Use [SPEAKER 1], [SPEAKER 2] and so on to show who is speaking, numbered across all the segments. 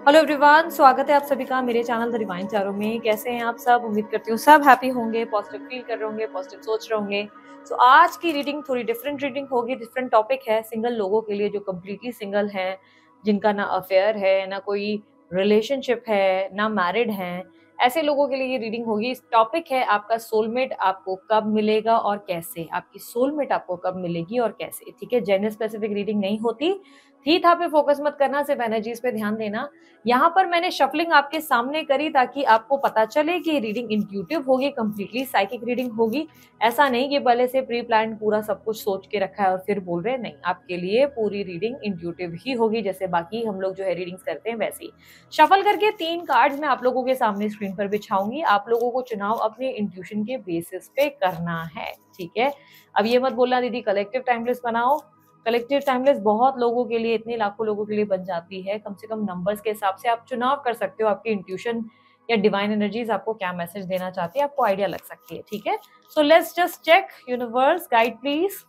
[SPEAKER 1] Hello everyone, स्वागत है आप सभी का मेरे चैनल द डिवाइन टैरो में। कैसे हैं आप सब? उम्मीद करती हूँ सब हैप्पी होंगे, पॉजिटिव फील कर रहे होंगे, पॉजिटिव सोच रहे होंगे। तो आज की रीडिंग थोड़ी डिफरेंट रीडिंग होगी। डिफरेंट टॉपिक है सिंगल लोगों के लिए जो कम्प्लीटली सिंगल हैं, जिनका ना अफेयर है, ना कोई रिलेशनशिप है, ना मैरिड हैं। ऐसे लोगों के लिए ये रीडिंग होगी। इस टॉपिक है आपका सोलमेट आपको कब मिलेगा और कैसे, आपकी सोलमेट आपको कब मिलेगी और कैसे। ठीक है, जेंडर स्पेसिफिक रीडिंग नहीं होती। थी था पे फोकस मत करना, सिर्फ एनर्जीज पे ध्यान देना। यहाँ पर मैंने शफलिंग आपके सामने करी ताकि आपको पता चले कि रीडिंग इंट्यूटिव होगी, कंप्लीटली साइकिक रीडिंग होगी। ऐसा नहीं कि पहले से प्री प्लान पूरा सब कुछ सोच के रखा है और फिर बोल रहे हैं, नहीं, आपके लिए पूरी रीडिंग इंट्यूटिव ही होगी, जैसे बाकी हम लोग जो है रीडिंग्स करते हैं वैसे ही। शफल करके 3 कार्ड्स मैं आप लोगों के सामने स्क्रीन पर बिछाऊंगी। आप लोगों को चुनाव अपने इंट्यूशन के बेसिस पे करना है। ठीक है, अब ये मत बोलना दीदी कलेक्टिव टाइमलेस बनाओ। कलेक्टिव टाइमलेस बहुत लोगों के लिए, इतने लाखों लोगों के लिए बन जाती है। कम से कम नंबर्स के हिसाब से आप चुनाव कर सकते हो, आपकी इंट्यूशन या डिवाइन एनर्जीज आपको क्या मैसेज देना चाहती है, आपको आइडिया लग सकती है। ठीक है, so let's just check. Universe guide please.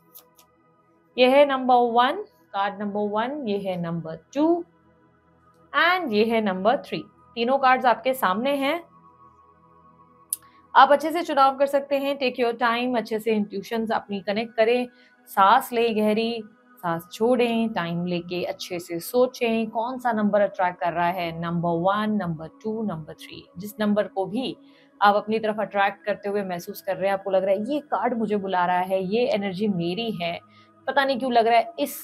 [SPEAKER 1] ये है नंबर 1, कार्ड नंबर 1, ये है नंबर 2 एंड ये है नंबर 3। तीनों कार्ड्स आपके सामने हैं। आप अच्छे से चुनाव कर सकते हैं। टेक योर टाइम, अच्छे से इंट्यूशंस अपनी कनेक्ट करें। सांस लें गहरी, सांस छोड़ें, टाइम लेके अच्छे से सोचें कौन सा नंबर अट्रैक्ट कर रहा है। नंबर 1, नंबर 2, नंबर 3, जिस नंबर को भी आप अपनी तरफ अट्रैक्ट करते हुए महसूस कर रहे हैं, आपको लग रहा है ये कार्ड मुझे बुला रहा है, ये एनर्जी मेरी है, पता नहीं क्यों लग रहा है इस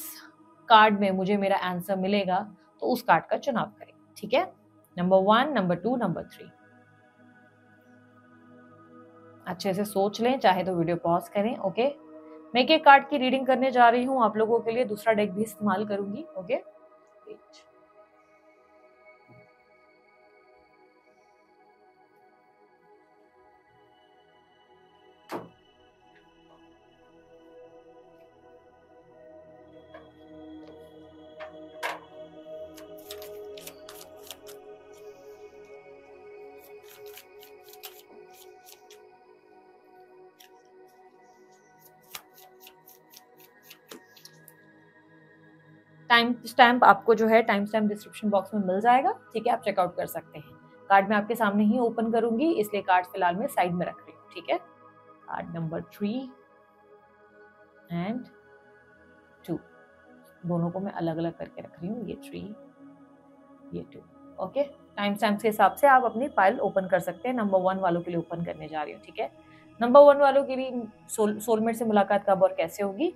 [SPEAKER 1] कार्ड में मुझे मेरा आंसर मिलेगा, तो उस कार्ड का चुनाव करें। ठीक है, नंबर 1, नंबर 2, नंबर 3। अच्छे से सोच लें, चाहे तो वीडियो पॉज करें। ओके, मैं एक कार्ड की रीडिंग करने जा रही हूँ आप लोगों के लिए, दूसरा डेक भी इस्तेमाल करूंगी। ओके, टाइम स्टैम्प आपको जो है टाइम स्टैम्प डिस्क्रिप्शन बॉक्स में मिल जाएगा। ठीक है, आप चेकआउट कर सकते हैं। कार्ड मैं आपके सामने ही ओपन करूंगी, इसलिए कार्ड फिलहाल मैं साइड में रख रही हूँ। ठीक है, कार्ड नंबर 3 एंड 2, दोनों को मैं अलग अलग करके रख रही हूँ। ये 3, ये 2। ओके, टाइम स्टैम्प के हिसाब से आप अपनी फाइल ओपन कर सकते हैं। नंबर 1 वालों के लिए ओपन करने जा रही हूँ। ठीक है, नंबर 1 वालों के लिए सोलमेट से मुलाकात कब और कैसे होगी।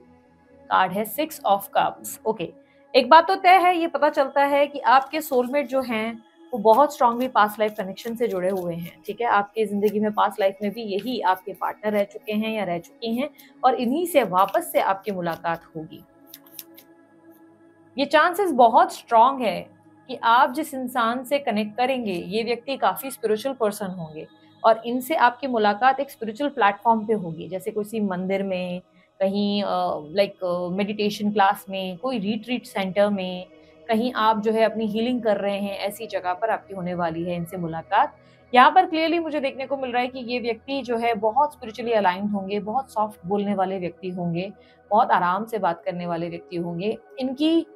[SPEAKER 1] कार्ड है 6 ऑफ कप्स। ओके, एक बात तो तय है, ये पता चलता है कि आपके सोलमेट जो हैं वो बहुत स्ट्रांगली पास्ट लाइफ कनेक्शन से जुड़े हुए हैं। ठीक है, आपकी जिंदगी में पास्ट लाइफ में भी यही आपके पार्टनर रह चुके हैं या रह चुकी हैं, और इन्हीं से वापस से आपकी मुलाकात होगी। ये चांसेस बहुत स्ट्रांग है कि आप जिस इंसान से कनेक्ट करेंगे, ये व्यक्ति काफी स्पिरिचुअल पर्सन होंगे, और इनसे आपकी मुलाकात एक स्पिरिचुअल प्लेटफॉर्म पे होगी, जैसे किसी मंदिर में, कहीं लाइक मेडिटेशन क्लास में, कोई रिट्रीट सेंटर में, कहीं आप जो है अपनी हीलिंग कर रहे हैं, ऐसी जगह पर आपकी होने वाली है इनसे मुलाकात। यहाँ पर क्लियरली मुझे देखने को मिल रहा है कि ये व्यक्ति जो है बहुत स्पिरिचुअली अलाइंड होंगे, बहुत सॉफ्ट बोलने वाले व्यक्ति होंगे, बहुत आराम से बात करने वाले व्यक्ति होंगे। इनकी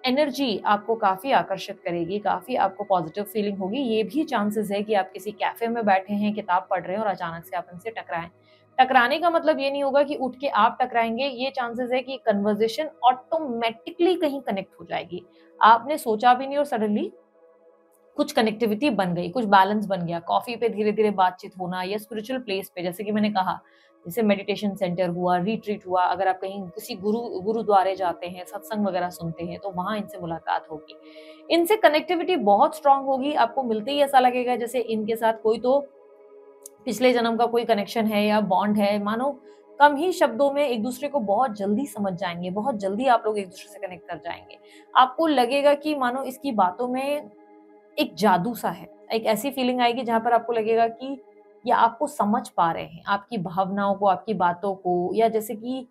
[SPEAKER 1] एनर्जी आपको काफ़ी आकर्षित करेगी, काफ़ी आपको पॉजिटिव फीलिंग होगी। ये भी चांसेस है कि आप किसी कैफ़े में बैठे हैं, किताब पढ़ रहे हैं और अचानक से आप इनसे टकराएँ। टकराने का मतलब ये नहीं होगा कि उठ के आप टकराएँगे, ये चांसेस है कि कन्वर्सेशन ऑटोमैटिकली कहीं कनेक्ट हो जाएगी। आपने सोचा भी नहीं और सडनली कुछ कनेक्टिविटी बन गई, कुछ बैलेंस बन गया। कॉफ़ी पे धीरे-धीरे बातचीत होना या स्पिरिचुअल प्लेस पे, जैसे कि मैंने कहा, जैसे मेडिटेशन सेंटर हुआ, रिट्रीट हुआ, अगर आप कहीं किसी गुरुद्वारे जाते हैं, सत्संग वगैरह सुनते हैं, तो वहाँ इनसे मुलाकात होगी। इनसे कनेक्टिविटी बहुत स्ट्रांग होगी। आपको मिलते ही ऐसा लगेगा जैसे इनके साथ कोई तो पिछले जन्म का कोई कनेक्शन है या बॉन्ड है। मानो कम ही शब्दों में एक दूसरे को बहुत जल्दी समझ जाएंगे, बहुत जल्दी आप लोग एक दूसरे से कनेक्ट कर जाएंगे। आपको लगेगा कि मानो इसकी बातों में एक जादू सा है। एक ऐसी फीलिंग आएगी जहाँ पर आपको लगेगा कि ये आपको समझ पा रहे हैं, आपकी भावनाओं को, आपकी बातों को, या जैसे कि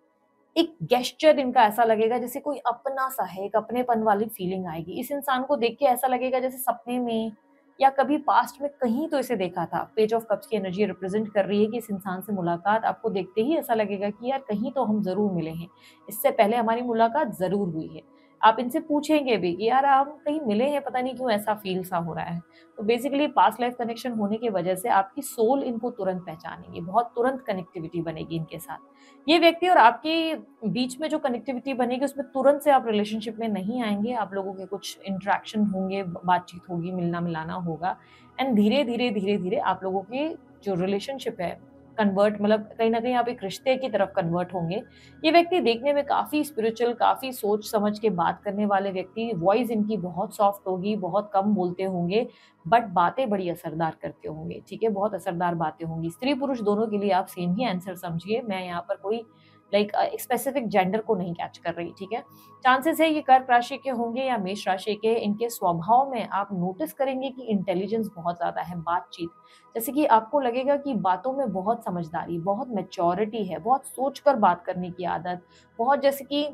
[SPEAKER 1] एक गेस्चर इनका ऐसा लगेगा जैसे कोई अपना सा है, एक अपनेपन वाली फीलिंग आएगी। इस इंसान को देख के ऐसा लगेगा जैसे सपने में या कभी पास्ट में कहीं तो इसे देखा था। पेज ऑफ कप्स की एनर्जी रिप्रेजेंट कर रही है कि इस इंसान से मुलाकात आपको देखते ही ऐसा लगेगा कि यार कहीं तो हम ज़रूर मिले हैं, इससे पहले हमारी मुलाकात ज़रूर हुई है। आप इनसे पूछेंगे भी कि यार हम कहीं मिले हैं, पता नहीं क्यों ऐसा फील सा हो रहा है। तो बेसिकली पास्ट लाइफ कनेक्शन होने की वजह से आपकी सोल इनको तुरंत पहचानेगी, बहुत तुरंत कनेक्टिविटी बनेगी इनके साथ। ये व्यक्ति और आपके बीच में जो कनेक्टिविटी बनेगी उसमें तुरंत से आप रिलेशनशिप में नहीं आएंगे, आप लोगों के कुछ इंटरेक्शन होंगे, बातचीत होगी, मिलना मिलाना होगा, एंड धीरे धीरे धीरे धीरे आप लोगों की जो रिलेशनशिप है कन्वर्ट, मतलब कहीं ना कहीं आप एक रिश्ते की तरफ कन्वर्ट होंगे। ये व्यक्ति देखने में काफी स्पिरिचुअल, काफी सोच समझ के बात करने वाले व्यक्ति, वॉइस इनकी बहुत सॉफ्ट होगी, बहुत कम बोलते होंगे, बट बातें बड़ी असरदार करते होंगे, ठीक है, बहुत असरदार बातें होंगी। स्त्री पुरुष दोनों के लिए आप सेम ही आंसर समझिए, मैं यहाँ पर कोई लाइक स्पेसिफिक जेंडर को नहीं कैच कर रही, ठीक है। चांसेस है ये कर्क राशि के होंगे या मेष राशि के। इनके स्वभाव में आप नोटिस करेंगे कि इंटेलिजेंस बहुत ज्यादा है, बातचीत, जैसे कि आपको लगेगा कि बातों में बहुत समझदारी, बहुत मैच्योरिटी है, बहुत सोचकर बात करने की आदत, बहुत, जैसे कि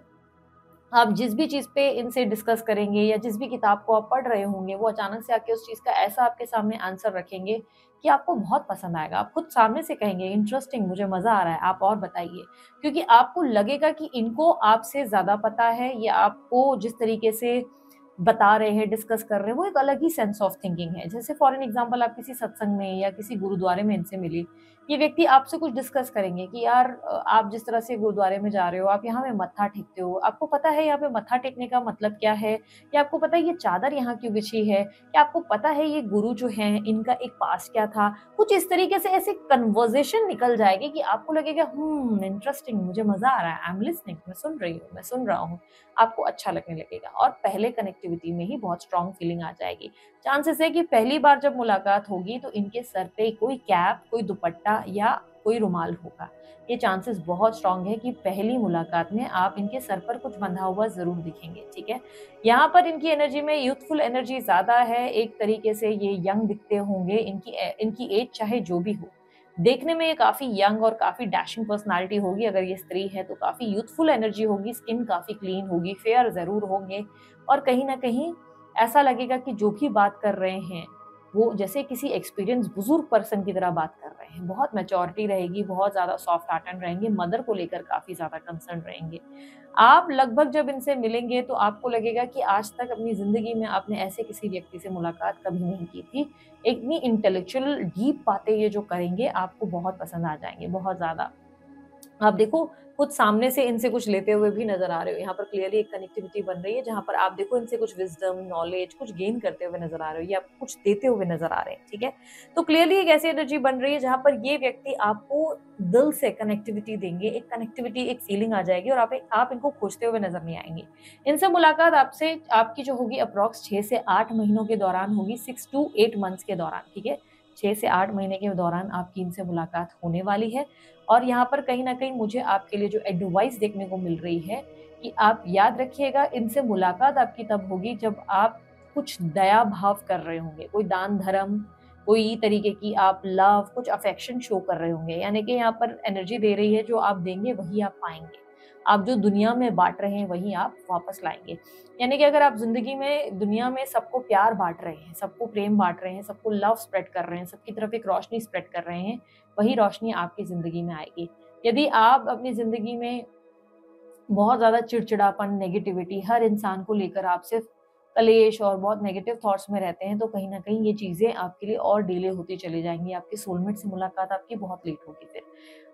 [SPEAKER 1] आप जिस भी चीज़ पे इनसे डिस्कस करेंगे या जिस भी किताब को आप पढ़ रहे होंगे, वो अचानक से आके उस चीज़ का ऐसा आपके सामने आंसर रखेंगे कि आपको बहुत पसंद आएगा। आप खुद सामने से कहेंगे इंटरेस्टिंग, मुझे मज़ा आ रहा है, आप और बताइए। क्योंकि आपको लगेगा कि इनको आपसे ज़्यादा पता है, या आपको जिस तरीके से बता रहे हैं, डिस्कस कर रहे हैं, वो एक अलग ही सेंस ऑफ थिंकिंग है। जैसे फॉर एन एग्जांपल, आप किसी सत्संग में या किसी गुरुद्वारे में इनसे मिली, ये व्यक्ति आपसे कुछ डिस्कस करेंगे कि यार आप जिस तरह से गुरुद्वारे में जा रहे हो, आप यहाँ पे मत्था टेकते हो, आपको पता है यहाँ पे मत्था टेकने का मतलब क्या है, या आपको पता है ये चादर यहाँ क्यों बिछी है, या आपको पता है ये गुरु जो हैं इनका एक पास्ट क्या था। कुछ इस तरीके से ऐसे कन्वर्सेशन निकल जाएगी कि आपको लगेगा इंटरेस्टिंग, मुझे मजा आ रहा है, आई एम लिसनिंग, मैं सुन रही हूँ, मैं सुन रहा हूँ। आपको अच्छा लगने लगेगा और पहले कनेक्टिविटी में ही बहुत स्ट्रांग फीलिंग आ जाएगी। चांसेस है कि पहली बार जब मुलाकात होगी तो इनके सर पे कोई कैप, कोई दुपट्टा या कोई रुमाल होगा। ये चांसेस बहुत स्ट्रांग है कि पहली मुलाकात में आप इनके सर पर कुछ बंधा हुआ जरूर दिखेंगे, ठीक है। यहाँ पर इनकी एनर्जी में यूथफुल एनर्जी ज्यादा है, एक तरीके से ये यंग दिखते होंगे। इनकी एज चाहे जो भी हो, देखने में ये काफी यंग और काफी डैशिंग पर्सनालिटी होगी। अगर ये स्त्री है तो काफी यूथफुल एनर्जी होगी, स्किन काफी क्लीन होगी, फेयर जरूर होंगे, और कहीं ना कहीं ऐसा लगेगा कि जो भी बात कर रहे हैं वो जैसे किसी एक्सपीरियंस बुजुर्ग पर्सन की तरह बात कर रहे हैं। बहुत मैच्योरिटी रहेगी, बहुत ज्यादा सॉफ्ट हार्टेड रहेंगे, मदर को लेकर काफी ज्यादा कंसर्न रहेंगे। आप लगभग जब इनसे मिलेंगे तो आपको लगेगा कि आज तक अपनी जिंदगी में आपने ऐसे किसी व्यक्ति से मुलाकात कभी नहीं की थी। इतनी इंटेलेक्चुअल डीप बातें ये जो करेंगे आपको बहुत पसंद आ जाएंगे, बहुत ज्यादा। आप देखो खुद सामने से इनसे कुछ लेते हुए भी नजर आ रहे हो। यहाँ पर क्लियरली एक कनेक्टिविटी बन रही है जहां पर आप देखो इनसे कुछ विजडम, नॉलेज कुछ गेन करते हुए नजर आ रहे हो, या आपको कुछ देते हुए नजर आ रहे हैं, ठीक है। तो क्लियरली एक ऐसी एनर्जी बन रही है जहां पर ये व्यक्ति आपको दिल से कनेक्टिविटी देंगे, एक कनेक्टिविटी, एक फीलिंग आ जाएगी, और आप इनको खोजते हुए नजर नहीं आएंगे। इनसे मुलाकात आपसे आपकी जो होगी अप्रॉक्स 6 से 8 महीनों के दौरान होगी, 6 to 8 मंथ्स के दौरान, ठीक है। 6 से 8 महीने के दौरान आपकी इनसे मुलाकात होने वाली है। और यहाँ पर कहीं ना कहीं मुझे आपके लिए जो एडवाइस देखने को मिल रही है कि आप याद रखिएगा, इनसे मुलाकात आपकी तब होगी जब आप कुछ दया भाव कर रहे होंगे, कोई दान धर्म, कोई तरीके की आप लव, कुछ अफेक्शन शो कर रहे होंगे। यानी कि यहाँ पर एनर्जी दे रही है जो आप देंगे वही आप पाएंगे, आप जो दुनिया में बांट रहे हैं वही आप वापस लाएंगे। यानी कि अगर आप जिंदगी में दुनिया में सबको प्यार बांट रहे हैं, सबको प्रेम बांट रहे हैं, सबको लव स्प्रेड कर रहे हैं, सबकी तरफ एक रोशनी स्प्रेड कर रहे हैं, वही रोशनी आपकी जिंदगी में आएगी। यदि आप अपनी जिंदगी में बहुत ज्यादा चिड़चिड़ापन, नेगेटिविटी, हर इंसान को लेकर आप सिर्फ कलेश और बहुत नेगेटिव थॉट्स में रहते हैं, तो कहीं ना कहीं ये चीजें आपके लिए और डिले होती चली जाएंगी। आपके सोलमेट से मुलाकात आपकी बहुत लेट होगी। फिर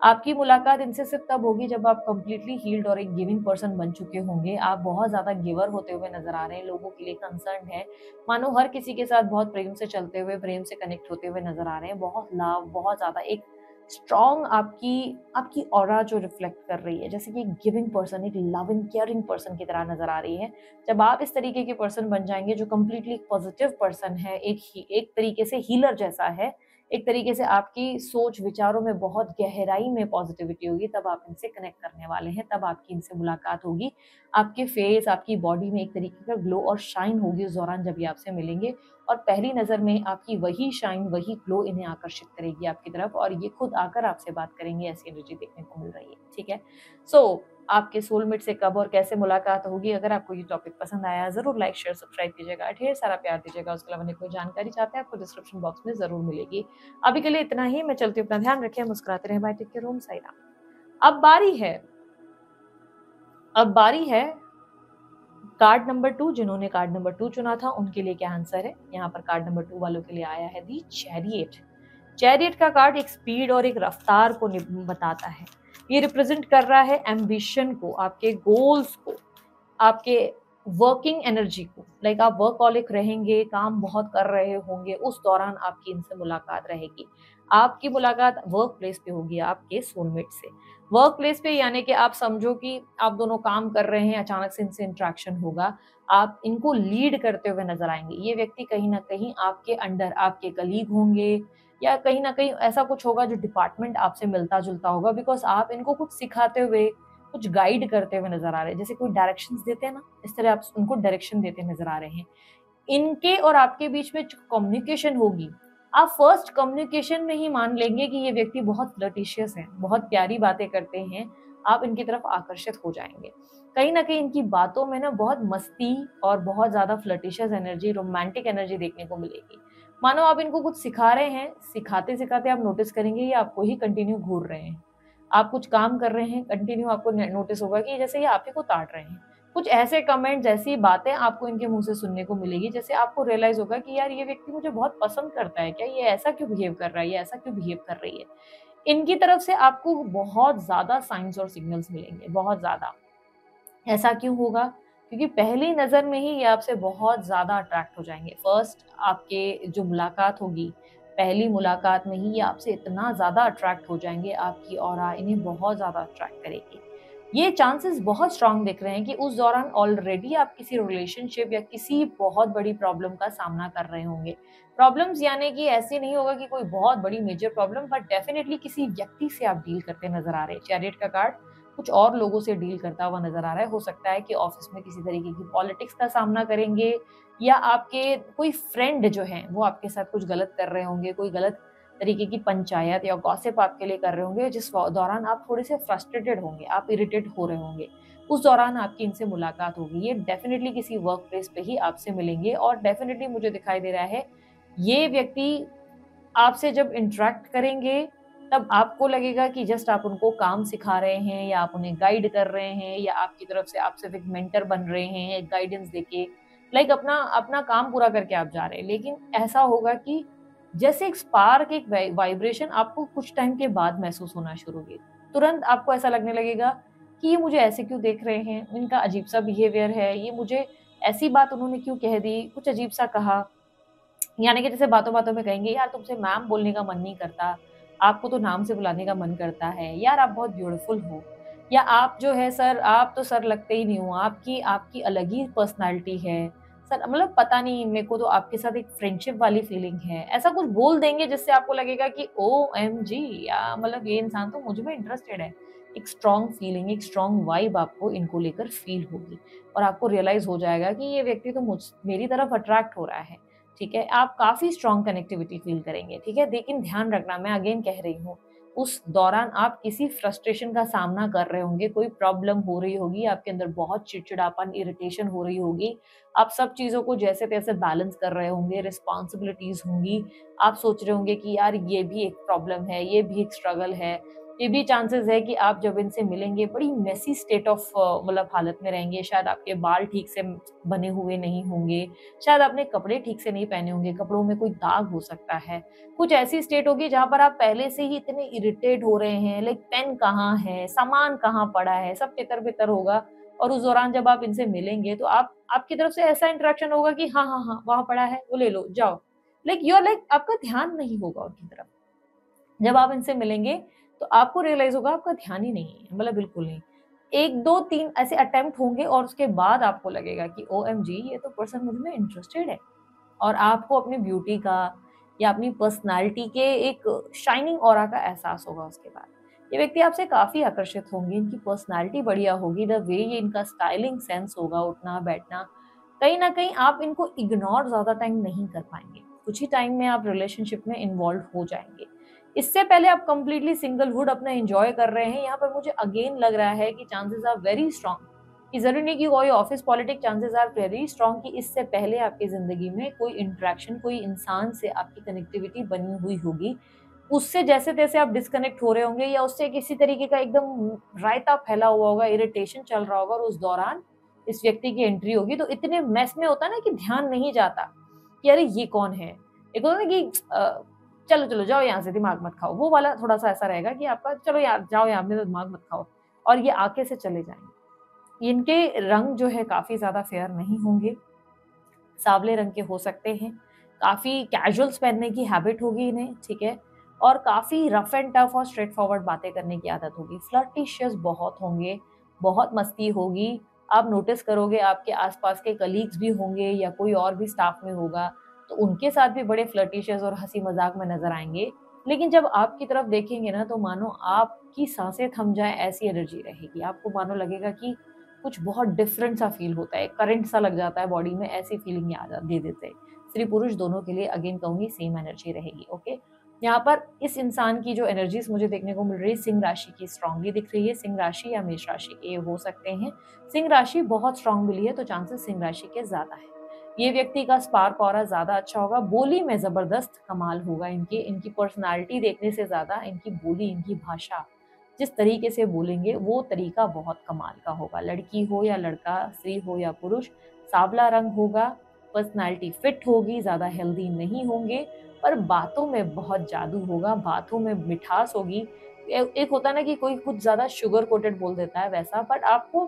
[SPEAKER 1] आपकी मुलाकात इनसे सिर्फ तब होगी जब आप कंप्लीटली हील्ड और एक गिविंग पर्सन बन चुके होंगे। आप बहुत ज्यादा गिवर होते हुए नजर आ रहे हैं, लोगों के लिए कंसर्न है, मानो हर किसी के साथ बहुत प्रेम से चलते हुए, प्रेम से कनेक्ट होते हुए नजर आ रहे हैं। बहुत लव, बहुत ज्यादा एक स्ट्रॉन्ग आपकी आपकी ऑरा जो रिफ्लेक्ट कर रही है, जैसे कि एक गिविंग पर्सन, एक लविंग केयरिंग पर्सन की तरह नजर आ रही है। जब आप इस तरीके के पर्सन बन जाएंगे जो कम्प्लीटली पॉजिटिव पर्सन है, एक तरीके से हीलर जैसा है, एक तरीके से आपकी सोच विचारों में बहुत गहराई में पॉजिटिविटी होगी, तब आप इनसे कनेक्ट करने वाले हैं, तब आपकी इनसे मुलाकात होगी। आपके फेस, आपकी बॉडी में एक तरीके का ग्लो और शाइन होगी उस दौरान जब ये आपसे मिलेंगे, और पहली नजर में आपकी वही शाइन, वही ग्लो इन्हें आकर्षित करेगी आपकी तरफ, और ये खुद आकर आपसे बात करेंगे। ऐसी एनर्जी देखने को मिल रही है, ठीक है। सो आपके सोलमेट से कब और कैसे मुलाकात होगी, अगर आपको ये टॉपिक पसंद आया जरूर लाइक शेयर सब्सक्राइब कीजिएगा, ढेर सारा प्यार दीजिएगा। उसके अलावा कोई जानकारी चाहते हैं आपको डिस्क्रिप्शन बॉक्स में जरूर मिलेगी। अभी के लिए इतना ही, मैं चलती हूँ, अपना ध्यान रखें, मुस्कुराते रहे, बाय, टेक केयर, ओम साई राम। अब बारी है कार्ड नंबर 2, जिन्होंने कार्ड नंबर 2 चुना था उनके लिए क्या आंसर है? यहाँ पर कार्ड नंबर 2 वालों के लिए आया है दी चैरियट। चैरियट का कार्ड एक स्पीड और एक रफ्तार को बताता है। ये रिप्रेजेंट कर रहा है एम्बिशन को, आपके गोल्स को, आपके वर्किंग एनर्जी को। लाइक आप वर्कहॉलिक रहेंगे, काम बहुत कर रहे होंगे, उस दौरान आपकी इनसे मुलाकात रहेगी। आपकी मुलाकात वर्क प्लेस पे होगी आपके सोलमेट से। वर्क प्लेस पे यानी कि आप समझो कि आप दोनों काम कर रहे हैं, अचानक से इनसे इंटरेक्शन होगा, आप इनको लीड करते हुए नजर आएंगे। ये व्यक्ति कहीं ना कहीं आपके अंडर आपके कलीग होंगे, या कहीं ना कहीं ऐसा कुछ होगा जो डिपार्टमेंट आपसे मिलता जुलता होगा, बिकॉज आप इनको कुछ सिखाते हुए, कुछ गाइड करते हुए नजर आ रहे हैं। जैसे कोई डायरेक्शंस देते हैं ना, इस तरह आप उनको डायरेक्शन देते नजर आ रहे हैं। इनके और आपके बीच में जो कम्युनिकेशन होगी, आप फर्स्ट कम्युनिकेशन में ही मान लेंगे कि ये व्यक्ति बहुत फ्लर्टिशियस है, बहुत प्यारी बातें करते हैं, आप इनकी तरफ आकर्षित हो जाएंगे। कहीं ना कहीं इनकी बातों में ना बहुत मस्ती और बहुत ज्यादा फ्लर्टिशियस एनर्जी, रोमांटिक एनर्जी देखने को मिलेगी। मानो आप इनको कुछ सिखा रहे हैं, सिखाते सिखाते आप नोटिस करेंगे ये आपको ही कंटिन्यू घूर रहे हैं। आप कुछ काम कर रहे हैं, कंटिन्यू आपको नोटिस होगा कि जैसे ये आप ही को ताड़ रहे हैं। कुछ ऐसे कमेंट्स, ऐसी बातें आपको इनके मुंह से सुनने को मिलेगी, जैसे आपको रियलाइज होगा कि यार ये व्यक्ति मुझे बहुत पसंद करता है क्या, ये ऐसा क्यों बिहेव कर रहा है, ये ऐसा क्यों बिहेव कर रही है। इनकी तरफ से आपको बहुत ज्यादा साइंस और सिग्नल्स मिलेंगे, बहुत ज्यादा। ऐसा क्यों होगा? क्योंकि पहली नजर में ही ये आपसे बहुत ज्यादा अट्रैक्ट हो जाएंगे। फर्स्ट आपके जो मुलाकात होगी, पहली मुलाकात में ही ये आपसे इतना ज्यादा अट्रैक्ट हो जाएंगे, आपकी ऑरा इन्हें बहुत ज्यादा अट्रैक्ट करेगी। ये चांसेस बहुत स्ट्रांग दिख रहे हैं कि उस दौरान ऑलरेडी आप किसी रिलेशनशिप या किसी बहुत बड़ी प्रॉब्लम का सामना कर रहे होंगे। प्रॉब्लम्स यानी कि ऐसे नहीं होगा कि कोई बहुत बड़ी मेजर प्रॉब्लम, बट डेफिनेटली किसी व्यक्ति से आप डील करते नजर आ रहे हैं। चैरियट का कार्ड कुछ और लोगों से डील करता हुआ नजर आ रहा है। हो सकता है कि ऑफिस में किसी तरीके की पॉलिटिक्स का सामना करेंगे, या आपके कोई फ्रेंड जो है वो आपके साथ कुछ गलत कर रहे होंगे, कोई गलत तरीके की पंचायत या गॉसिप आपके लिए कर रहे होंगे, जिस दौरान आप थोड़े से फ्रस्ट्रेटेड होंगे, आप इरिटेट हो रहे होंगे। उस दौरान आपकी इनसे मुलाकात होगी। ये डेफिनेटली किसी वर्क प्लेस पे ही आपसे मिलेंगे, और डेफिनेटली मुझे दिखाई दे रहा है ये व्यक्ति आपसे जब इंटरेक्ट करेंगे तब आपको लगेगा कि जस्ट आप उनको काम सिखा रहे हैं, या आप उन्हें गाइड कर रहे हैं, या आपकी तरफ से आप सिर्फ एक मेंटर बन रहे हैं, एक गाइडेंस देके, लाइक अपना अपना काम पूरा करके आप जा रहे हैं। लेकिन ऐसा होगा कि जैसे एक स्पार्क, एक वाइब्रेशन आपको कुछ टाइम के बाद महसूस होना शुरू होगी। तुरंत आपको ऐसा लगने लगेगा कि ये मुझे ऐसे क्यों देख रहे हैं, इनका अजीब सा बिहेवियर है, ये मुझे ऐसी बात उन्होंने क्यों कह दी, कुछ अजीब सा कहा। यानी कि जैसे बातों बातों में कहेंगे, यार तुमसे मैम बोलने का मन नहीं करता, आपको तो नाम से बुलाने का मन करता है, यार आप बहुत ब्यूटीफुल हो, या आप जो है सर, आप तो सर लगते ही नहीं हो, आपकी आपकी अलग ही पर्सनालिटी है सर, मतलब पता नहीं, मेरे को तो आपके साथ एक फ्रेंडशिप वाली फीलिंग है। ऐसा कुछ बोल देंगे जिससे आपको लगेगा कि OMG, या मतलब ये इंसान तो मुझ में इंटरेस्टेड है। एक स्ट्रॉन्ग फीलिंग, एक स्ट्रॉन्ग वाइब आपको इनको लेकर फील होगी, और आपको रियलाइज हो जाएगा कि ये व्यक्ति तो मेरी तरफ अट्रैक्ट हो रहा है। ठीक है, आप काफी स्ट्रॉन्ग कनेक्टिविटी फील करेंगे। ठीक है, लेकिन ध्यान रखना, मैं अगेन कह रही हूँ, उस दौरान आप किसी फ्रस्ट्रेशन का सामना कर रहे होंगे, कोई प्रॉब्लम हो रही होगी, आपके अंदर बहुत चिड़चिड़ापन, इरिटेशन हो रही होगी, आप सब चीजों को जैसे तैसे बैलेंस कर रहे होंगे, रिस्पॉन्सिबिलिटीज होंगी, आप सोच रहे होंगे कि यार ये भी एक प्रॉब्लम है, ये भी एक स्ट्रगल है। ये भी चांसेस है कि आप जब इनसे मिलेंगे बड़ी मेसी स्टेट ऑफ मतलब हालत में रहेंगे। शायद आपके बाल ठीक से बने हुए नहीं होंगे, शायद आपने कपड़े ठीक से नहीं पहने होंगे, कपड़ों में कोई दाग हो सकता है। कुछ ऐसी स्टेट होगी जहां पर आप पहले से ही इतने इरिटेट हो रहे हैं, लाइक पेन कहाँ है, सामान कहाँ पड़ा है, सब तितर बितर होगा। और उस दौरान जब आप इनसे मिलेंगे तो आपकी तरफ से ऐसा इंटरेक्शन होगा कि हाँ हाँ हाँ वहां पड़ा है, वो ले लो जाओ, लाइक आपका ध्यान नहीं होगा उनकी तरफ। जब आप इनसे मिलेंगे तो आपको रियलाइज होगा आपका ध्यान ही नहीं है, मतलब बिल्कुल नहीं। 1 2 3 ऐसे अटेम्प्ट होंगे, और उसके बाद आपको लगेगा कि OMG, ये तो पर्सन मुझ में इंटरेस्टेड है। और आपको अपनी ब्यूटी का या अपनी पर्सनालिटी के एक शाइनिंग ऑरा का एहसास होगा उसके बाद। ये व्यक्ति आपसे काफी आकर्षित होंगे, इनकी पर्सनालिटी बढ़िया होगी, द वे ये इनका स्टाइलिंग सेंस होगा, उठना बैठना, कहीं ना कहीं आप इनको इग्नोर ज्यादा टाइम नहीं कर पाएंगे। कुछ ही टाइम में आप रिलेशनशिप में इन्वॉल्व हो जाएंगे। इससे पहले आप कंप्लीटली सिंगलहुड अपना एंजॉय कर रहे हैं। यहाँ पर मुझे अगेन लग रहा है कि चांसेस आर वेरी स्ट्रांग, कि जरूरी नहीं कि कोई office politics, chances are very strong कि इससे पहले आपकी जिंदगी में कोई इंटरेक्शन, कोई इंसान से आपकी कनेक्टिविटी बनी हुई होगी। उससे जैसे तैसे आप डिस्कनेक्ट हो रहे होंगे, या उससे किसी तरीके का एकदम रायता फैला हुआ होगा, इरिटेशन चल रहा होगा, और उस दौरान इस व्यक्ति की एंट्री होगी तो इतने मैस में होता है ना कि ध्यान नहीं जाता कि अरे ये कौन है। एक होता है ना कि चलो चलो जाओ यहाँ से, दिमाग मत खाओ, वो वाला थोड़ा सा ऐसा रहेगा कि आपका चलो यार जाओ यहाँ पे, दिमाग मत खाओ, और ये आके से चले जाएंगे। इनके रंग जो है काफी ज्यादा फेयर नहीं होंगे, सांवले रंग के हो सकते हैं, काफी कैजुअल्स पहनने की हैबिट होगी इन्हें, ठीक है, और काफी रफ एंड टफ और स्ट्रेट फॉरवर्ड बातें करने की आदत होगी। फ्लर्टिशियस बहुत होंगे, बहुत मस्ती होगी। आप नोटिस करोगे आपके आसपास के कलीग्स भी होंगे या कोई और भी स्टाफ में होगा तो उनके साथ भी बड़े फ्लर्टिशियस और हंसी मजाक में नजर आएंगे। लेकिन जब आपकी तरफ देखेंगे ना तो मानो आपकी सांसें थम जाए ऐसी एनर्जी रहेगी। आपको मानो लगेगा कि कुछ बहुत डिफरेंट सा फील होता है, करंट सा लग जाता है बॉडी में, ऐसी फीलिंग दे देते हैं। स्त्री पुरुष दोनों के लिए अगेन कहूंगी सेम एनर्जी रहेगी। ओके, यहाँ पर इस इंसान की जो एनर्जीज मुझे देखने को मिल रही है, सिंह राशि की स्ट्रांगली दिख रही है। सिंह राशि या मेष राशि के हो सकते हैं। सिंह राशि बहुत स्ट्रांग मिली है तो चांसेस सिंह राशि के ज्यादा है। ये व्यक्ति का स्पार्क ऑरा ज्यादा अच्छा होगा, बोली में जबरदस्त कमाल होगा। इनकी पर्सनालिटी देखने से ज्यादा इनकी बोली, इनकी भाषा, जिस तरीके से बोलेंगे वो तरीका बहुत कमाल का होगा। लड़की हो या लड़का, स्त्री हो या पुरुष, सांवला रंग होगा, पर्सनालिटी फिट होगी, ज्यादा हेल्दी नहीं होंगे, पर बातों में बहुत जादू होगा, बातों में मिठास होगी। एक होता है ना कि कोई कुछ ज्यादा शुगर कोटेड बोल देता है वैसा, बट आपको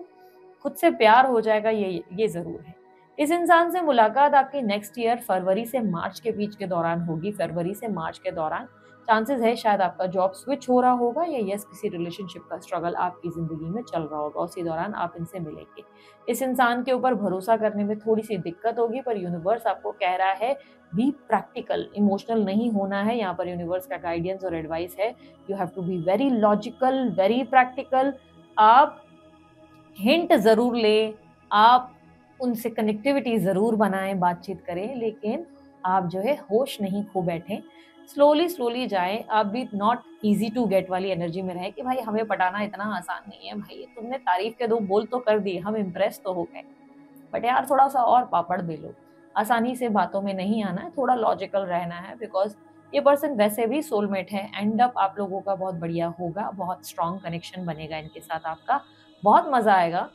[SPEAKER 1] खुद से प्यार हो जाएगा, ये जरूर है। इस इंसान से मुलाकात आपकी नेक्स्ट ईयर फरवरी से मार्च के बीच के दौरान होगी। फरवरी से मार्च के दौरान चांसेस है शायद आपका जॉब स्विच हो रहा होगा या यस किसी रिलेशनशिप का स्ट्रगल आपकी जिंदगी में चल रहा होगा, उसी दौरान आप इनसे मिलेंगे। इस इंसान के ऊपर भरोसा करने में थोड़ी सी दिक्कत होगी, पर यूनिवर्स आपको कह रहा है बी प्रैक्टिकल, इमोशनल नहीं होना है। यहाँ पर यूनिवर्स का गाइडेंस और एडवाइस है, you have to be very logical, very practical. आप हिंट जरूर लें, आप उनसे कनेक्टिविटी जरूर बनाएं, बातचीत करें, लेकिन आप जो है होश नहीं खो बैठे। स्लोली स्लोली जाएं। आप भी नॉट इजी टू गेट वाली एनर्जी में रहे कि भाई हमें पटाना इतना आसान नहीं है, भाई तुमने तारीफ के 2 बोल तो कर दिए, हम इम्प्रेस तो हो गए, बट यार थोड़ा सा और पापड़ बेलो। आसानी से बातों में नहीं आना है, थोड़ा लॉजिकल रहना है, बिकॉज ये पर्सन वैसे भी सोलमेट है। एंड अप आप लोगों का बहुत बढ़िया होगा, बहुत स्ट्रॉन्ग कनेक्शन बनेगा इनके साथ आपका, बहुत मजा आएगा।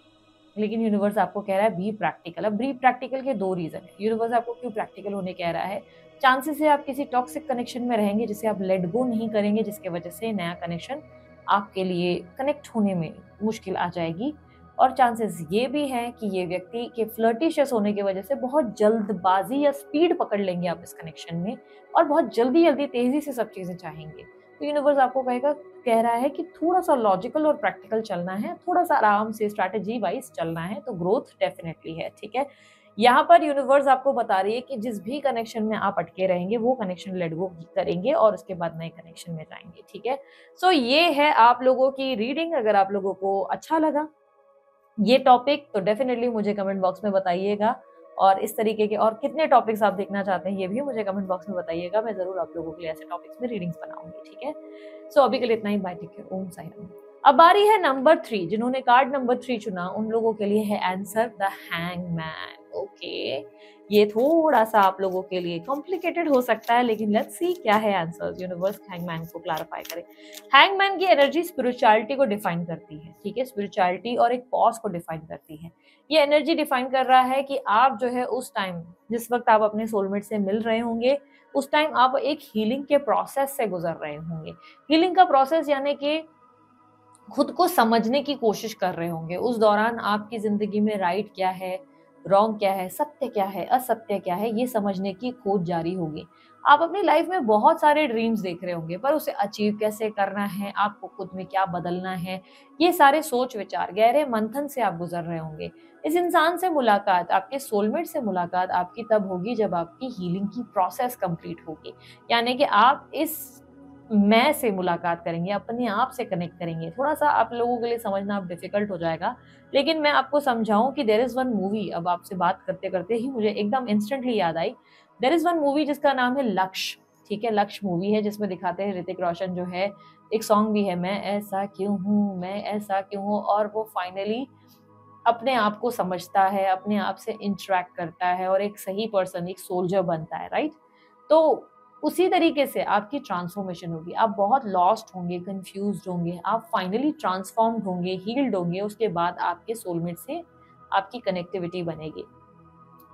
[SPEAKER 1] लेकिन यूनिवर्स आपको कह रहा है बी प्रैक्टिकल। अब बी प्रैक्टिकल के 2 रीजन है। यूनिवर्स आपको क्यों प्रैक्टिकल होने कह रहा है? चांसेस है आप किसी टॉक्सिक कनेक्शन में रहेंगे जिसे आप लेट गो नहीं करेंगे, जिसके वजह से नया कनेक्शन आपके लिए कनेक्ट होने में मुश्किल आ जाएगी। और चांसेस ये भी हैं कि ये व्यक्ति के फ्लर्टिशियस होने की वजह से बहुत जल्दबाजी या स्पीड पकड़ लेंगे आप इस कनेक्शन में, और बहुत जल्दी जल्दी तेजी से सब चीजें चाहेंगे। तो यूनिवर्स आपको कह रहा है कि थोड़ा सा लॉजिकल और प्रैक्टिकल चलना है, थोड़ा सा आराम से स्ट्रैटेजी वाइज चलना है, तो ग्रोथ डेफिनेटली है। ठीक है, यहाँ पर यूनिवर्स आपको बता रही है कि जिस भी कनेक्शन में आप अटके रहेंगे वो कनेक्शन लेट गो करेंगे और उसके बाद नए कनेक्शन में जाएंगे। ठीक है, सो ये है आप लोगों की रीडिंग। अगर आप लोगों को अच्छा लगा ये टॉपिक तो डेफिनेटली मुझे कमेंट बॉक्स में बताइएगा, और इस तरीके के और कितने टॉपिक्स आप देखना चाहते हैं ये भी मुझे कमेंट बॉक्स में बताइएगा। मैं जरूर आप लोगों के लिए ऐसे टॉपिक्स में रीडिंग्स बनाऊंगी। ठीक है, सो अभी के लिए इतना ही। बाय, टेक केयर, ओम साई राम। अब बारी है नंबर 3, जिन्होंने कार्ड नंबर 3 चुना उन लोगों के लिए है आंसर द हैंगमैन। ओके, ये थोड़ा सा आप लोगों के लिए कॉम्प्लिकेटेड हो सकता है, लेकिन लेट्स सी क्या है आंसर। यूनिवर्स हैंगमैन को क्लैरिफाई करे। हैंगमैन की एनर्जी स्पिरिचुअलिटी को डिफाइन करती है। ठीक है, स्पिरिचुअलिटी और एक पॉज को डिफाइन करती है। ये एनर्जी डिफाइन कर रहा है कि आप जो है उस टाइम जिस वक्त आप अपने सोलमेट से मिल रहे होंगे उस टाइम आप एक हीलिंग के प्रोसेस से गुजर रहे होंगे। हीलिंग का प्रोसेस यानी कि खुद को समझने की कोशिश कर रहे होंगे। उस दौरान आपकी जिंदगी में राइट क्या है, रॉन्ग क्या है, सत्य क्या है, असत्य क्या है, ये समझने की खोज जारी होगी। आप अपनी लाइफ में बहुत सारे ड्रीम्स देख रहे होंगे, पर उसे अचीव कैसे करना है, आपको खुद में क्या बदलना है, ये सारे सोच विचार गहरे मंथन से आप गुजर रहे होंगे। इस इंसान से मुलाकात, आपके सोलमेट से मुलाकात आपकी तब होगी जब आपकी हीलिंग की प्रोसेस कंप्लीट होगी। यानी कि आप इस मैं से मुलाकात करेंगे, अपने आप से कनेक्ट करेंगे। थोड़ा सा आप लोगों के लिए समझना अब डिफिकल्ट हो जाएगा, लेकिन मैं आपको समझाऊं कि देयर इज वन मूवी। अब आपसे बात करते करते ही मुझे एकदम इंस्टेंटली याद आई, देयर इज वन मूवी जिसका नाम है लक्ष्य। ठीक है, लक्ष्य मूवी है जिसमें दिखाते हैं ऋतिक रोशन जो है, एक सॉन्ग भी है, मैं ऐसा क्यों हूँ, मैं ऐसा क्यों हूँ, और वो फाइनली अपने आप को समझता है, अपने आप से इंटरेक्ट करता है और एक सही पर्सन, एक सोल्जर बनता है। राइट, तो उसी तरीके से आपकी ट्रांसफॉर्मेशन होगी। आप बहुत लॉस्ट होंगे, कंफ्यूज्ड होंगे, आप फाइनली ट्रांसफॉर्म्ड होंगे, हील्ड होंगे। उसके बाद आपके सोलमेट से आपकी कनेक्टिविटी बनेगी।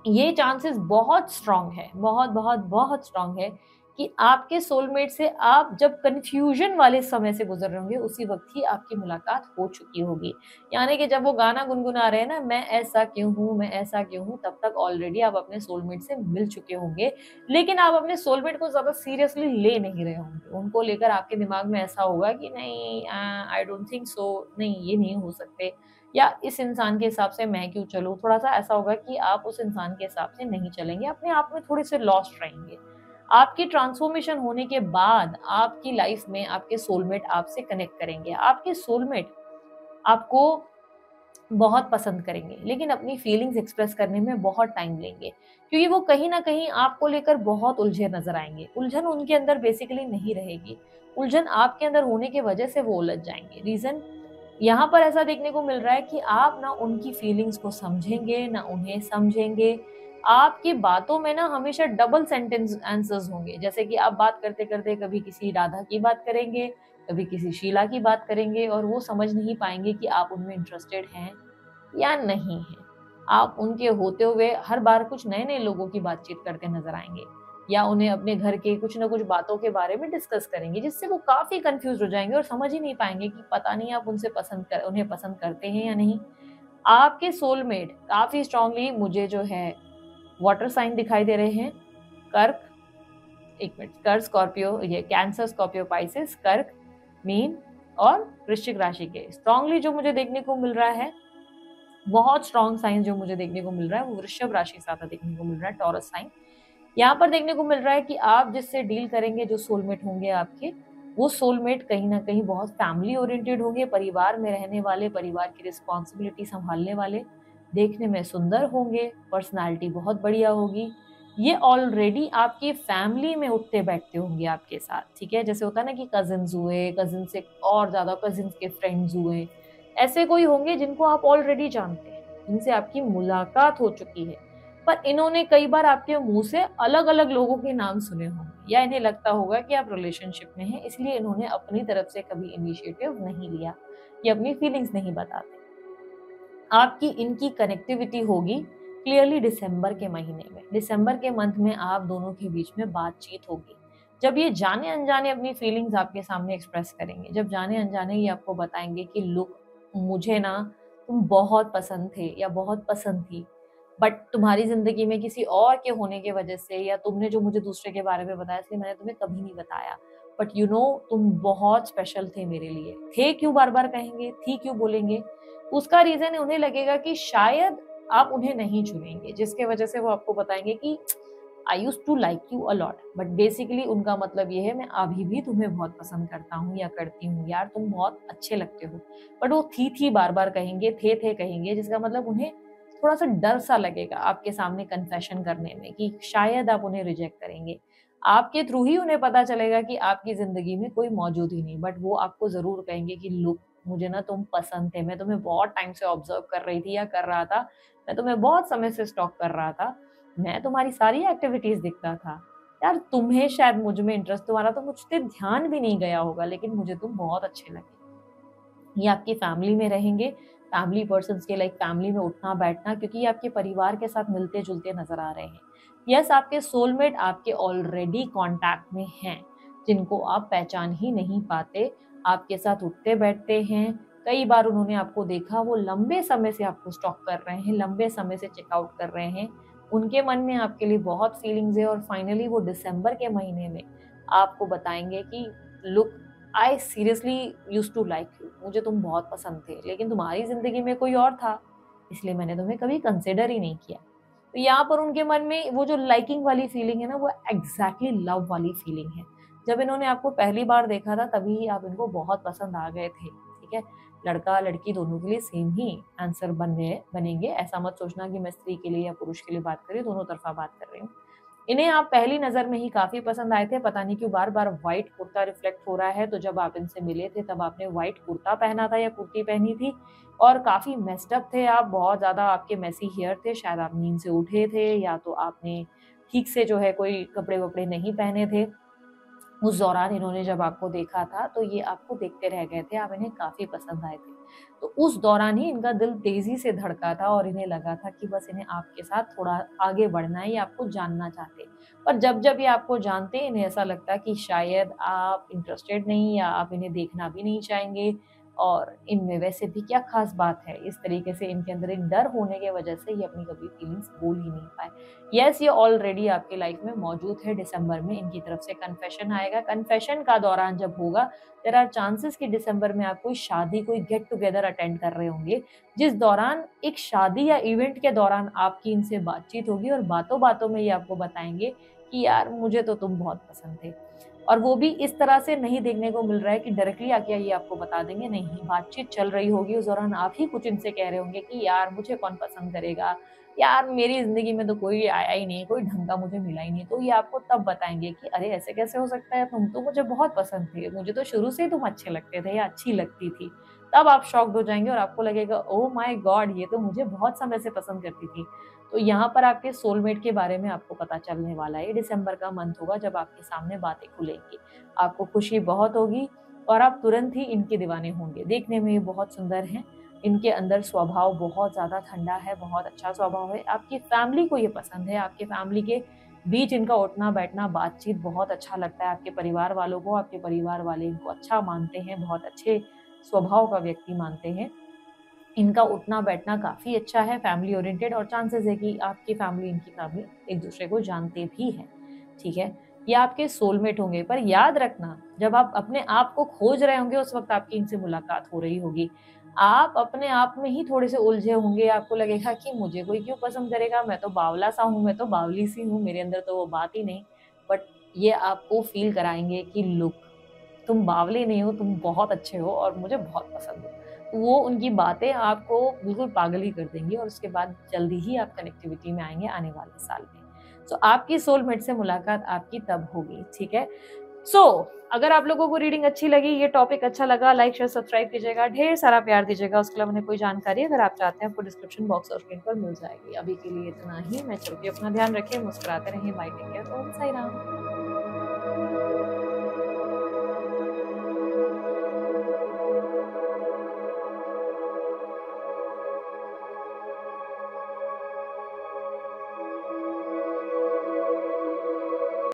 [SPEAKER 1] ये चांसेस बहुत स्ट्रांग है, बहुत बहुत बहुत स्ट्रांग है कि आपके सोलमेट से आप जब कंफ्यूजन वाले समय से गुजर रहे होंगे उसी वक्त ही आपकी मुलाकात हो चुकी होगी। यानी कि जब वो गाना गुनगुना रहे हैं ना, मैं ऐसा क्यों हूँ, मैं ऐसा क्यों हूँ, तब तक ऑलरेडी आप अपने सोलमेट से मिल चुके होंगे। लेकिन आप अपने सोलमेट को ज्यादा सीरियसली ले नहीं रहे होंगे। उनको लेकर आपके दिमाग में ऐसा होगा कि नहीं, आई डोंट थिंक सो, नहीं ये नहीं हो सकते, या इस इंसान के हिसाब से मैं क्यों चलूँ। थोड़ा सा ऐसा होगा कि आप उस इंसान के हिसाब से नहीं चलेंगे, अपने आप में थोड़े से लॉस्ट रहेंगे। आपकी ट्रांसफॉर्मेशन होने के बाद आपकी लाइफ में आपके सोलमेट आपसे कनेक्ट करेंगे। आपके सोलमेट आपको बहुत पसंद करेंगे, लेकिन अपनी फीलिंग्स एक्सप्रेस करने में बहुत टाइम लेंगे, क्योंकि वो कहीं ना कहीं आपको लेकर बहुत उलझे नजर आएंगे। उलझन उनके अंदर बेसिकली नहीं रहेगी, उलझन आपके अंदर होने की वजह से वो उलझ जाएंगे। रीजन यहाँ पर ऐसा देखने को मिल रहा है कि आप ना उनकी फीलिंग्स को समझेंगे ना उन्हें समझेंगे। आपकी बातों में ना हमेशा डबल सेंटेंस आंसर्स होंगे, जैसे कि आप बात करते करते कभी किसी राधा की बात करेंगे, कभी किसी शीला की बात करेंगे, और वो समझ नहीं पाएंगे कि आप उनमें इंटरेस्टेड हैं या नहीं हैं। आप उनके होते हुए हर बार कुछ नए नए लोगों की बातचीत करते नजर आएंगे, या उन्हें अपने घर के कुछ ना कुछ बातों के बारे में डिस्कस करेंगे, जिससे वो काफी कंफ्यूज हो जाएंगे और समझ ही नहीं पाएंगे कि पता नहीं आप उन्हें पसंद करते हैं या नहीं। आपके सोलमेट काफी स्ट्रांगली मुझे जो है वाटर साइन दिखाई दे रहे हैं। कर्क, एक मिनट, कर्क, स्कॉर्पियो, ये कैंसर, स्कॉर्पियो, पाइसेस, कर्क, मीन और वृश्चिक राशि के स्ट्रांगली जो मुझे देखने को मिल रहा है, बहुत स्ट्रॉन्ग साइन जो मुझे देखने को मिल रहा है वो वृषभ राशि से ज्यादा देखने को मिल रहा है, टॉरस साइन। यहाँ पर देखने को मिल रहा है कि आप जिससे डील करेंगे, जो सोलमेट होंगे आपके, वो सोलमेट कहीं ना कहीं बहुत फैमिली ओरिएंटेड होंगे, परिवार में रहने वाले, परिवार की रिस्पॉन्सिबिलिटी संभालने वाले, देखने में सुंदर होंगे, पर्सनालिटी बहुत बढ़िया होगी। ये ऑलरेडी आपकी फैमिली में उठते बैठते होंगे आपके साथ, ठीक है। जैसे होता है ना कि कजिन्स हुए, कजिन से और ज्यादा कजिन्स के फ्रेंड्स हुए, ऐसे कोई होंगे जिनको आप ऑलरेडी जानते हैं, जिनसे आपकी मुलाकात हो चुकी है, पर इन्होंने कई बार आपके मुंह से अलग अलग लोगों के नाम सुने होंगे, या इन्हें लगता होगा कि आप रिलेशनशिप में हैं, इसलिए इन्होंने अपनी तरफ से कभी इनिशिएटिव नहीं लिया या अपनी फीलिंग्स नहीं बताते। आपकी इनकी कनेक्टिविटी होगी क्लियरली दिसंबर के महीने में। दिसंबर के मंथ में आप दोनों के बीच में बातचीत होगी, जब ये जाने अनजाने अपनी फीलिंग्स आपके सामने एक्सप्रेस करेंगे, जब जाने अनजाने ये आपको बताएंगे कि लुक, मुझे ना तुम बहुत पसंद थे या बहुत पसंद थी, बट तुम्हारी जिंदगी में किसी और के होने की वजह से, या तुमने जो मुझे दूसरे के बारे में बताया इसलिए मैंने तुम्हें कभी नहीं बताया, बट यू नो तुम बहुत स्पेशल थे मेरे लिए। थे क्यों बार बार कहेंगे, थी क्यों बोलेंगे, उसका रीजन उन्हें लगेगा कि शायद आप उन्हें नहीं चुनेंगे, जिसके वजह से वो आपको बताएंगे कि आई use to like you a lot, but basically उनका मतलब ये है मैं अभी भी तुम्हें बहुत पसंद करता हूँ या करती हूँ, यार तुम बहुत अच्छे लगते हो। बट वो थी बार बार कहेंगे, थे कहेंगे, जिसका मतलब उन्हें थोड़ा सा डर सा लगेगा आपके सामने कन्फेशन करने में कि शायद आप उन्हें रिजेक्ट करेंगे। आपके थ्रू ही उन्हें पता चलेगा कि आपकी जिंदगी में कोई मौजूद ही नहीं, बट वो आपको जरूर कहेंगे कि लुक, मुझे ना तुम पसंद थे, मैं तुम्हें बहुत टाइम से ऑब्जर्व कर रही थी या कर रहा था, मैं तुम्हें बहुत समय से स्टॉक कर रहा था, मैं तुम्हारी सारी एक्टिविटीज दिखता था, यार तुम्हें शायद मुझ में इंटरेस्ट, तुम्हारा तो मुझ पे ध्यान भी नहीं गया होगा, लेकिन मुझे तुम बहुत अच्छे लगे। ये आपकी फैमिली में रहेंगे, फैमिली पर्सन्स के लाइक फैमिली में उठना बैठना, क्योंकि ये आपके परिवार के साथ मिलते जुलते नजर आ रहे हैं। यस, आपके सोलमेट आपके ऑलरेडी कांटेक्ट में हैं, जिनको आप पहचान ही नहीं पाते, आपके साथ उठते बैठते हैं। कई बार उन्होंने आपको देखा, वो लंबे समय से आपको स्टॉक कर रहे हैं, लंबे समय से चेकआउट कर रहे हैं, उनके मन में आपके लिए बहुत फीलिंग्स है, और फाइनली वो दिसंबर के महीने में आपको बताएंगे कि look, I seriously use to like you, मुझे तुम बहुत पसंद थे, लेकिन तुम्हारी जिंदगी में कोई और था, इसलिए मैंने तुम्हें कभी कंसिडर ही नहीं किया। तो यहाँ पर उनके मन में वो जो लाइकिंग वाली फीलिंग है ना, वो एग्जैक्टली लव वाली फीलिंग है। जब इन्होंने आपको पहली बार देखा था तभी आप इनको बहुत पसंद आ गए थे, ठीक है। लड़का लड़की दोनों के लिए सेम ही आंसर बनेंगे, ऐसा मत सोचना कि मैं स्त्री के लिए या पुरुष के लिए बात कर रही हूँ, दोनों तरफा बात कर रही हूँ। इन्हें आप पहली नजर में ही काफी पसंद आए थे, पता नहीं क्यों बार बार व्हाइट कुर्ता रिफ्लेक्ट हो रहा है। तो जब आप इनसे मिले थे तब आपने व्हाइट कुर्ता पहना था या कुर्ती पहनी थी, और काफी मेस्ड अप थे आप, बहुत ज्यादा आपके मेसी हेयर थे, शायद आप नींद से उठे थे, या तो आपने ठीक से जो है कोई कपड़े वपड़े नहीं पहने थे। उस दौरान इन्होंने जब आपको देखा था तो ये आपको देखते रह गए थे, आप इन्हें काफ़ी पसंद आए थे। तो उस दौरान ही इनका दिल तेज़ी से धड़का था और इन्हें लगा था कि बस इन्हें आपके साथ थोड़ा आगे बढ़ना है, ये आपको जानना चाहते। पर जब-जब ये आपको जानते, इन्हें ऐसा लगता कि शायद आप इंटरेस्टेड नहीं या आप इन्हें देखना भी नहीं चाहेंगे और इनमें वैसे भी क्या ख़ास बात है। इस तरीके से इनके अंदर एक डर होने की वजह से ये अपनी कभी फीलिंग्स बोल ही नहीं पाए। येस, ये ऑलरेडी आपकी लाइफ में मौजूद है। दिसंबर में इनकी तरफ से कन्फेशन आएगा। कन्फेशन का दौरान जब होगा, देयर आर चांसेस कि दिसंबर में आप कोई शादी, कोई गेट टुगेदर अटेंड कर रहे होंगे, जिस दौरान एक शादी या इवेंट के दौरान आपकी इनसे बातचीत होगी और बातों-बातों में ये आपको बताएँगे कि यार मुझे तो तुम बहुत पसंद थे। और वो भी इस तरह से नहीं देखने को मिल रहा है कि डायरेक्टली आके ये आपको बता देंगे, नहीं, बातचीत चल रही होगी, उस दौरान आप ही कुछ इनसे कह रहे होंगे कि यार मुझे कौन पसंद करेगा, यार मेरी ज़िंदगी में तो कोई आया ही नहीं, कोई ढंग का मुझे मिला ही नहीं। तो ये आपको तब बताएँगे कि अरे ऐसे कैसे हो सकता है, तुम तो मुझे बहुत पसंद थे, मुझे तो शुरू से ही तुम अच्छे लगते थे या अच्छी लगती थी। तब आप शॉक्ड हो जाएँगे और आपको लगेगा ओह माय गॉड! ये तो मुझे बहुत समय से पसंद करती थी। तो यहाँ पर आपके सोलमेट के बारे में आपको पता चलने वाला है। ये दिसंबर का मंथ होगा जब आपके सामने बातें खुलेंगी। आपको खुशी बहुत होगी और आप तुरंत ही इनके दीवाने होंगे। देखने में ये बहुत सुंदर हैं, इनके अंदर स्वभाव बहुत ज़्यादा ठंडा है, बहुत अच्छा स्वभाव है। आपकी फैमिली को ये पसंद है, आपकी फैमिली के बीच इनका उठना-बैठना, बातचीत बहुत अच्छा लगता है आपके परिवार वालों को, आपके परिवार वाले इनको अच्छा मानते हैं, बहुत अच्छे स्वभाव का व्यक्ति मानते हैं। इनका उठना-बैठना काफ़ी अच्छा है, फैमिली ओरिएंटेड और चांसेस है कि आपकी फैमिली, इनकी फैमिली एक-दूसरे को जानते भी हैं, ठीक है? ये आपके सोलमेट होंगे, पर याद रखना जब आप अपने आप को खोज रहे होंगे उस वक़्त आपकी इनसे मुलाकात हो रही होगी। आप अपने आप में ही थोड़े-से उलझे होंगे, आपको लगेगा कि मुझे कोई क्यों पसंद करेगा, मैं तो बावला-सा हूँ, मैं तो बावली-सी हूँ, मेरे अंदर तो वो बात ही नहीं। बट ये आपको फ़ील कराएँगे कि लुक, तुम बावले नहीं हो, तुम बहुत अच्छे हो और मुझे बहुत पसंद हो। वो उनकी बातें आपको बिल्कुल पागल ही कर देंगी और उसके बाद जल्दी ही आप कनेक्टिविटी में आएँगे आने वाले साल में। सो आपकी सोलमेट से मुलाकात आपकी तब होगी, ठीक है? सो अगर आप लोगों को रीडिंग अच्छी लगी, ये टॉपिक अच्छा लगा, लाइक, शेयर, सब्सक्राइब कीजिएगा, ढेर सारा प्यार दीजिएगा। उसके अलावा कोई जानकारी अगर आप चाहते हैं आपको डिस्क्रिप्शन बॉक्स और स्क्रीन पर मिल जाएगी। अभी के लिए इतना ही। मैं चलती हूँ, अपना ध्यान रखिए, मुस्कुराते रहिए, बाय, टेक केयर, ओम साई राम।